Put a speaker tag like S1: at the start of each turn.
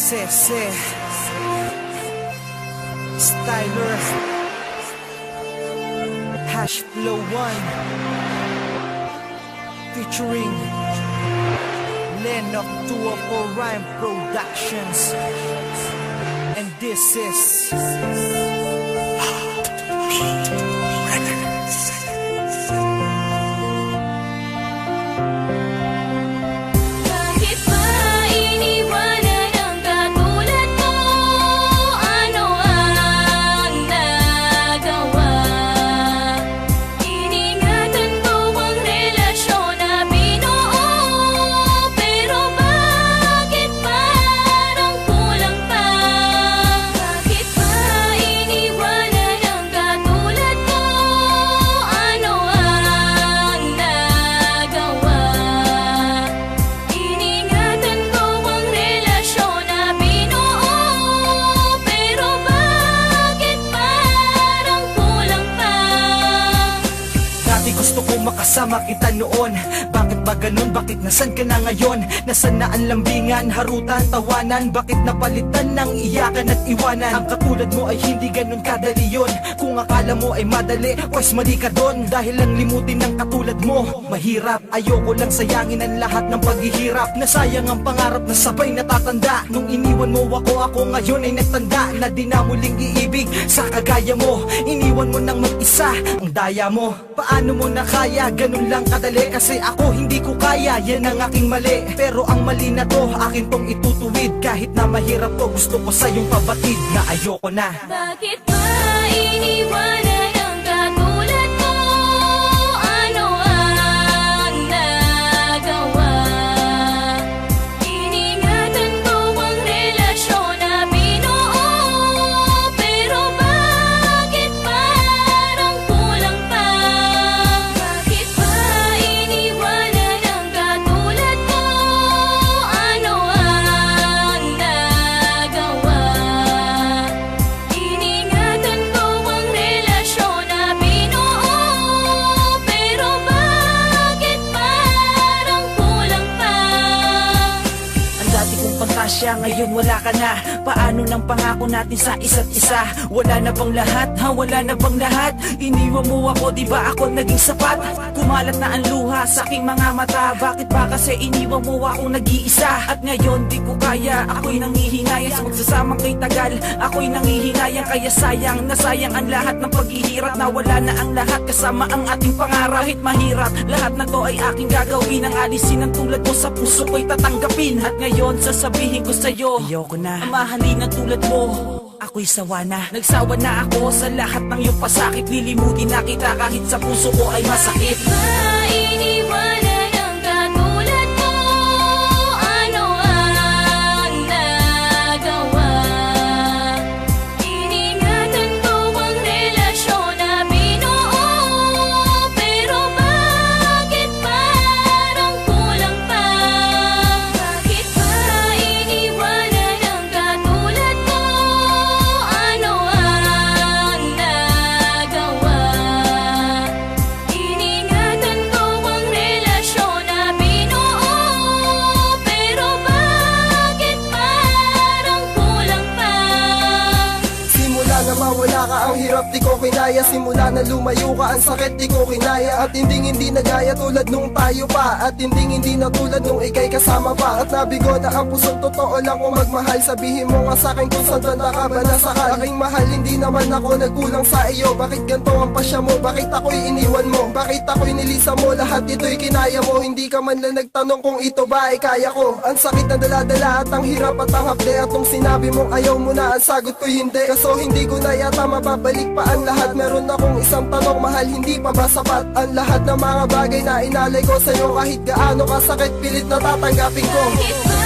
S1: Sese Styler Hash Flow 1 featuring Len of 204 Rhyme Productions, and this is gusto ko makasama kita noon. Bakit ba ganun? Bakit nasan ka na ngayon? Nasaan na ang lambingan, harutan, tawanan? Bakit napalitan ng iyakan at iwanan? Ang katulad mo ay hindi ganun kadali yun. Kung akala mo ay madali, pues mali ka dun. Dahil ang limutin ng katulad mo mahirap. Ayoko lang sayangin ang lahat ng paghihirap. Nasayang ang pangarap na sabay natatanda. Nung iniwan mo ako ngayon ay nagtanda na di na muling iibig sa kagaya mo. Iniwan mo nang mag-isa ang daya mo. Paano mo na kaya? Ganun lang kadali. Kasi ako hindi ko kaya, yan ang aking mali. Pero ang mali na to, akin tong itutuwid. Kahit na mahirap to, gusto ko sa'yong pabatid na ayoko na.
S2: Bakit ba iniwanan ang katulad mo? Ano ang nagawa? Iningatan ko ang relasyon na binuo. Pero bakit parang kulang pa? Bakit ba iniwanan ang katulad mo? Ano ang nagawa? Iningatan ko ang relasyon na binuo. Pero bakit parang kulang pa?
S1: Ang dati kong pantasya, ngayon wala ka na. Paano ng pangako natin sa isa't isa? Wala na bang lahat? Ha? Wala na bang lahat? Iniwan mo ako, di ba ako naging sapat? Kumalat na ang luha sa aking mga mata. Bakit ba kasi iniwan mo ako nag-iisa? At ngayon di ko kaya, ako'y nanghihinayang sa magsasamang kay tagal. Ako'y nanghihinayang kaya sayang, nasayang ang lahat ng paghihirap. Nawala na ang lahat kasama ang ating pangarap. Kahit mahirap, lahat na to ay aking gagawin. Ang alisin ng tulad mo sa puso ko'y tatanggapin. At ngayon sasabihin ko sa'yo, ayoko na. Ang mahalin ng tulad mo, ako'y sawa na. Nagsawa na ako sa lahat ng iyong pasakit. Lilimutin na kita kahit sa puso ko ay masakit.
S2: Ba iniwanan ang katulad mo? Ano ang nagawa? Iningatan ko ang relasyon na binuo. Pero bakit parang kulang pa? Bakit ba iniwanan ang katulad mo? Ano ang nagawa? Iningatan ko ang relasyon na binuo. Pero bakit parang kulang pa?
S3: Simula na mawala ka ang hirap di ko kinaya. Simula na lumayo ka ang sakit di ko kinaya. At hindi nagaya tulad nung tayo pa. At hindi na tulad nung ikay kasama pa. At nabigo na ang pusong totoo lang kung magmahal. Sabihin mo nga sa'kin kung saan banda ka ba nasakal. Aking mahal hindi naman ako nagkulang sa iyo. Bakit ganito ang pasya mo? Bakit ako'y iniwan mo? Bakit ako'y nilisa mo? Lahat ito'y kinaya mo. Hindi ka man lang nagtanong kung ito ba ay kaya ko. Ang sakit na daladala at ang hirap at ang hapde. At nung sinabi mong ayaw mo na, ang sagot ko'y hindi. Kaso hindi ko na yata mababalik pa ang lahat. Meron akong isang tanong, mahal hindi pa ba sapat? Ang lahat ng mga bagay na inalay ko sa'yo. Kahit gaano kasakit, pilit na tatanggapin ko.
S2: Bakit ba